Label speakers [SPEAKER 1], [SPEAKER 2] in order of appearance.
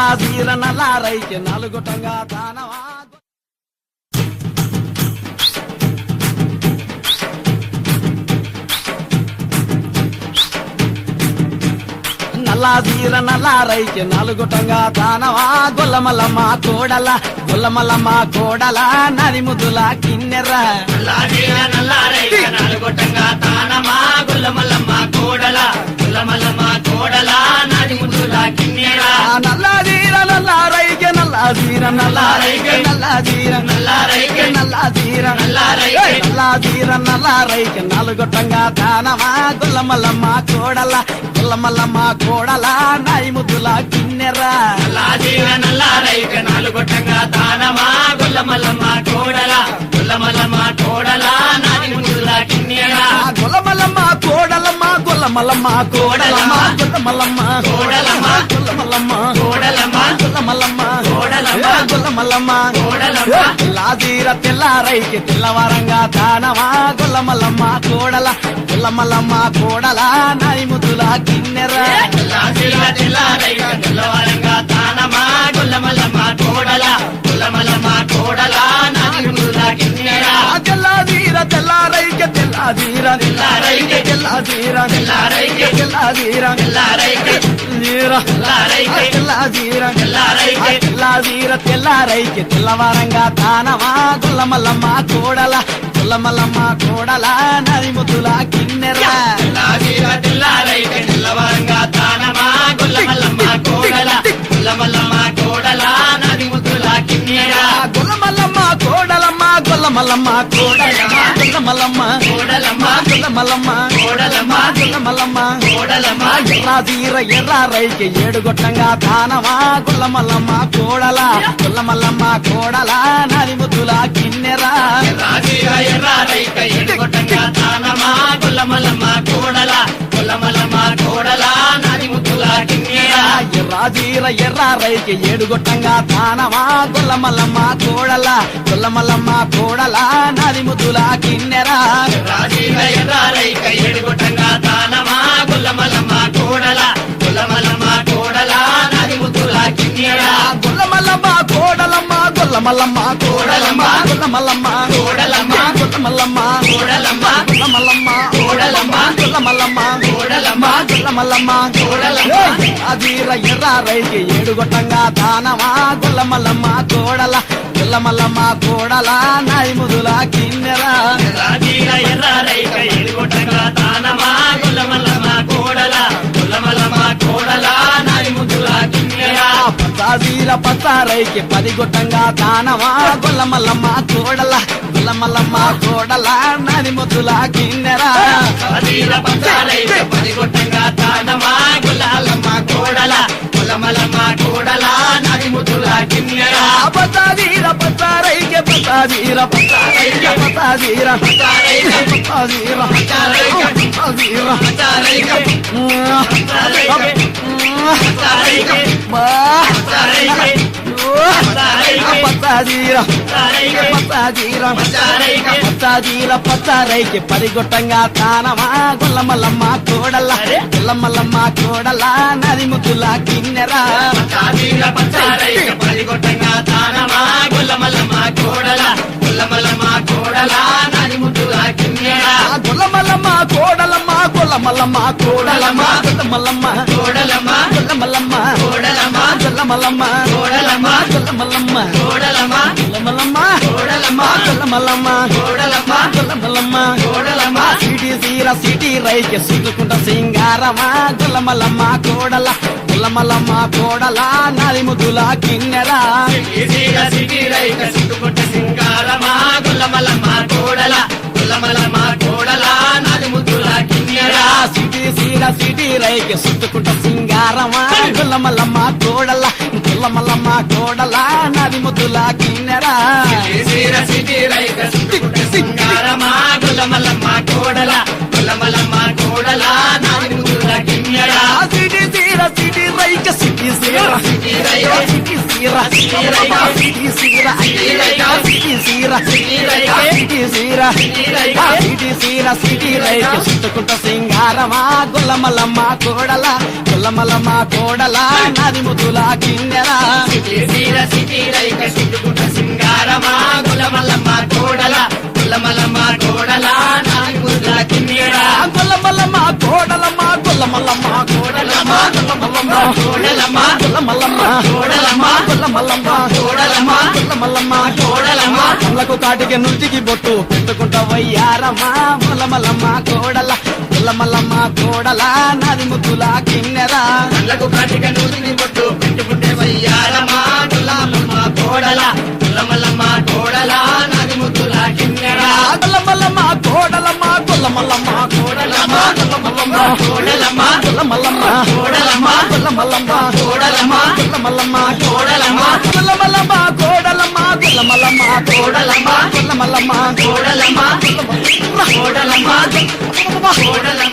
[SPEAKER 1] నల్లా జీర నల్లా రైకి నలుగుటంగా దానవా నల్లా జీర నల్లా రైకి నలుగుటంగా దానవా గొల్లమల్లమ్మ కోడల గొల్లమల్లమ్మ కోడల నది ముద్దుల కిన్నెర
[SPEAKER 2] నల్లా జీర నల్లా రైకి నలుగుటంగా దానమా గొల్లమల్లమ్మ కోడల గొల్లమల్లమ్మ కోడల నది ముద్దుల కిన్నెర
[SPEAKER 1] నల్లా జీర నల్లా రైకి నల్లా జీర నల్లా రైకి నల్లా జీర
[SPEAKER 2] నల్లా రైకి
[SPEAKER 1] నల్లా జీర
[SPEAKER 2] నల్లా రైకి
[SPEAKER 1] నల్లా జీర నల్లా రైకి నలుగుటంగా దానవా గొల్లమల్లమ్మ కోడల గొల్లమల్లమ్మ కోడల నది ముద్దుల కిన్నెర
[SPEAKER 2] నల్లా జీర నల్లా రైకి నలుగుటంగా దానమా గొల్లమల్లమ్మ కోడల గొల్లమల్లమ్మ కోడల నది ముద్దుల కిన్నెర
[SPEAKER 1] గొల్లమల్లమ్మ కోడలమ్మ గొల్లమల్లమ్మ కోడలమ్మ గొల్లమల్లమ్మ
[SPEAKER 2] కోడలమ్మ
[SPEAKER 1] గొల్లమల్లమ్మ
[SPEAKER 2] కోడలమ్మ
[SPEAKER 1] గొల్లమల్లమ్మ
[SPEAKER 2] కోడలమ్మ
[SPEAKER 1] గొల్లమల్లమ్మ
[SPEAKER 2] కోడలమ్మ
[SPEAKER 1] తెల్లాజీర తెల్లారైకి తెల్లవారంగా దానవా గొల్లమల్లమ్మ కోడల గొల్లమల్లమ్మ కోడల నది ముద్దుల కిన్నెర
[SPEAKER 2] నల్లా జీర నల్లా రైకి తెల్లవారంగా దానమా గొల్లమల్లమ్మ కోడల గొల్లమల్లమ్మ కోడల నది ముద్దుల కిన్నెర
[SPEAKER 1] తెల్లాజీర తెల్లారైకి తెల్లాజీర
[SPEAKER 2] తెల్లారైకి
[SPEAKER 1] తెల్లాజీర
[SPEAKER 2] తెల్లారైకి
[SPEAKER 1] తెల్లాజీర
[SPEAKER 2] తెల్లారైకి
[SPEAKER 1] జీర
[SPEAKER 2] తెల్లారైకి
[SPEAKER 1] తెల్లాజీర
[SPEAKER 2] తెల్లారైకి
[SPEAKER 1] తెల్లాజీర తెల్లారైకి తెల్లవారంగా దానవా గొల్లమల్లమ్మ కోడల గొల్లమల్లమ్మ కోడల నది ముద్దుల కిన్నెర
[SPEAKER 2] నల్లా జీర తెల్లారైకి తెల్లవారంగా దానమా గొల్లమల్లమ్మ కోడల గొల్లమల్లమ్మ కోడల నది ముద్దుల కిన్నెర
[SPEAKER 1] గొల్లమల్లమ్మ కోడలమ్మ గొల్లమల్లమ్మ కోడలమ్మ గొల్లమల్లమ్మ
[SPEAKER 2] కోడలమ్మ
[SPEAKER 1] గొల్లమల్లమ్మ
[SPEAKER 2] కోడలమ్మ
[SPEAKER 1] గొల్లమల్లమ్మ
[SPEAKER 2] కోడలమ్మ
[SPEAKER 1] ఎర్రాజీర ఎర్రారైకి ఏడుగొట్టంగా దానవా గొల్లమల్లమ్మ కోడల గొల్లమల్లమ్మ కోడల నది ముద్దుల కిన్నెర
[SPEAKER 2] రాజీర ఎర్రారైక ఎడుగొట్టంగా దానమా గొల్లమల్లమ్మ కోడల గొల్లమల్లమ్మ కోడల నది ముద్దుల కిన్నెర
[SPEAKER 1] ఎర్రాజీర ఎర్రారైకి ఏడుగొట్టంగా దానవా గొల్లమల్లమ్మ కోడల గొల్లమల్లమ్మ కోడల నది ముద్దుల కిన్నెర
[SPEAKER 2] రాజీర ఎర్రారైక ఎడుగొట్టంగా దానమా గొల్లమల్లమ్మ కోడల గొల్లమల్లమ్మ కోడల నది ముద్దుల కిన్నెర
[SPEAKER 1] గొల్లమల్లమ్మ కోడలమ్మ గొల్లమల్లమ్మ కోడలమ్మ గొల్లమల్లమ్మ
[SPEAKER 2] కోడలమ్మ
[SPEAKER 1] గొల్లమల్లమ్మ
[SPEAKER 2] కోడలమ్మ
[SPEAKER 1] గొల్లమల్లమ్మ
[SPEAKER 2] కోడలమ్మ
[SPEAKER 1] గొల్లమల్లమ్మ
[SPEAKER 2] కోడలమ్మ
[SPEAKER 1] గొల్లమల్లమ్మ
[SPEAKER 2] కోడలమ్మ
[SPEAKER 1] అజీర ఎర్రారైకి ఏడుగొట్టంగా దానవా గొల్లమల్లమ్మ కోడల గొల్లమల్లమ్మ కోడల నది ముదుల కిన్నెర
[SPEAKER 2] రాజీర ఎర్రారైక ఎడుగొట్టంగా దానమా గొల్లమల్లమ్మ కోడల గొల్లమల్లమ్మ కోడల నది ముద్దుల కిన్నెర
[SPEAKER 1] పచ్చాజీర పచ్చారైకి పదిగొట్టంగా దానవా గొల్లమల్లమ్మ కోడల గొల్లమల్లమ్మ కోడల నది ముద్దుల కిన్నెర
[SPEAKER 2] రాజీర పచ్చారైక పదిగొట్టంగా దానమా గొల్లమల్లమ్మ కోడల గొల్లమల్లమ్మ కోడల నది ముద్దుల కిన్నెర
[SPEAKER 1] పచ్చాజీర పచ్చారైకి పచ్చాజీర పచ్చారైకి పచ్చాజీర
[SPEAKER 2] పచ్చారైక
[SPEAKER 1] పచ్చాజీర
[SPEAKER 2] పచ్చారైక
[SPEAKER 1] పచ్చాజీర
[SPEAKER 2] పచ్చారైక పచ్చారైక
[SPEAKER 1] పచ్చాజీర పదిగొట్టంగా తానమా గొల్లమల్లమ్మ కోడల గొల్లమల్లమ్మ కోడల నది ముద్దుల కిన్నెర
[SPEAKER 2] రాజీర పచ్చారైక పదిగొట్టంగా దానమా గొల్లమల్లమ్మ కోడల గొల్లమల్లమ్మ కోడల నది ముద్దుల కిన్నెర
[SPEAKER 1] గొల్లమల్లమ్మ కోడలమ్మ గొల్లమల్లమ్మ కోడలమ్మ గొల్లమల్లమ్మ
[SPEAKER 2] కోడలమ్మ
[SPEAKER 1] గొల్లమల్లమ్మ
[SPEAKER 2] కోడలమ్మ
[SPEAKER 1] గొల్లమల్లమ్మ
[SPEAKER 2] కోడలమ్మ
[SPEAKER 1] గొల్లమల్లమ్మ
[SPEAKER 2] కోడలమ్మ
[SPEAKER 1] గొల్లమల్లమ్మ
[SPEAKER 2] కోడలమ్మ
[SPEAKER 1] గొల్లమల్లమ్మ
[SPEAKER 2] కోడలమ్మ
[SPEAKER 1] గొల్లమల్లమ్మ
[SPEAKER 2] కోడలమ్మ
[SPEAKER 1] సిటీ సీర సిటీ రైకి సుట్టుకుంట సింగారమా గొల్లమల్లమ్మ కోడల గొల్లమల్లమ్మ కోడల నది ముద్దుల కిన్నెర
[SPEAKER 2] సిటీ రైక చుట్టుకుంట సింగారమా గొల్లమల్లమ్మ కోడల గొల్లమల్లమ్మ కోడల నది ముద్దుల కిన్నెర
[SPEAKER 1] సిటీ సీర సిటీ రైకి సుట్టుకుంట సింగారమా గొల్లమల్లమ్మ కోడల గొల్లమల్లమ్మ కోడల నది ముద్దుల కిన్నెర
[SPEAKER 2] సిటీ రైక చుట్టుకుంట సింగారమా గొల్లమల్లమ్మ కోడల గొల్లమల్లమ్మ కోడల నది ముద్దుల కిన్నెర
[SPEAKER 1] సిటీ సీర సిటీ రైక సిటీ సీర
[SPEAKER 2] సిటీ రైక
[SPEAKER 1] సిటీ సీర సిటీ సీర సిటీ సీర సిటీ సీర సిటీ సీర
[SPEAKER 2] సిటీ రైక.
[SPEAKER 1] సిటీ రైక చుట్టుకుంట సింగారమా గొల్లమల్లమ్మ కోడల గొల్లమల్లమ్మ కోడల నాది ముద్దుల కిన్నెరా
[SPEAKER 2] సిటీ రైక చుట్టుకుంట సింగారమా గుల్లమల్లమ్మ కోడల గుల్లమల్లమ్మ కోడల నాది ముద్దుల కిన్నెరా
[SPEAKER 1] గొల్లమల్లమ్మ కోడలమ్మ గొల్లమల్లమ్మ కోడలమ్మ గొల్లమల్లమ్మ
[SPEAKER 2] కోడలమ్మ
[SPEAKER 1] గొల్లమల్లమ్మ
[SPEAKER 2] కోడలమ్మ
[SPEAKER 1] గొల్లమల్లమ్మ
[SPEAKER 2] కోడలమ్మ
[SPEAKER 1] గొల్లమల్లమ్మ
[SPEAKER 2] కోడలమ్మ
[SPEAKER 1] కళ్ళకు కాటికి నుల్చికి బొట్టు పెట్టుకుంట వయ్యారమ్మా ముల్లమల్లమ్మ కోడల గొల్లమల్లమ్మ కోడల నాది ముద్దుల కిన్నెరా
[SPEAKER 2] కళ్ళకు కాటిక నూతిని బొట్టు పెట్టుకుంటే వయ్యారమ్మా గుల్లమల్లమ్మ కోడల గుల్లమల్లమ్మ కోడల నాది ముద్దుల కిన్నెరా
[SPEAKER 1] గొల్లమల్లమ్మ కోడలమ్మ గొల్లమల్లమ్మ కోడలమ్మ గొల్లమల్లమ్మ
[SPEAKER 2] కోడలమ్మ
[SPEAKER 1] గొల్లమల్లమ్మ
[SPEAKER 2] కోడలమ్మ
[SPEAKER 1] గొల్లమల్లమ్మ
[SPEAKER 2] కోడలమ్మ
[SPEAKER 1] గొల్లమల్లమ్మ
[SPEAKER 2] కోడలమ్మ
[SPEAKER 1] గొల్లమల్లమ్మ కోడలమ్మ గొల్లమల్లమ్మ
[SPEAKER 2] కోడలమ్మ
[SPEAKER 1] గొల్లమల్లమ్మ
[SPEAKER 2] కోడలమ్మ కోడలమ్మ కోడలమ్మ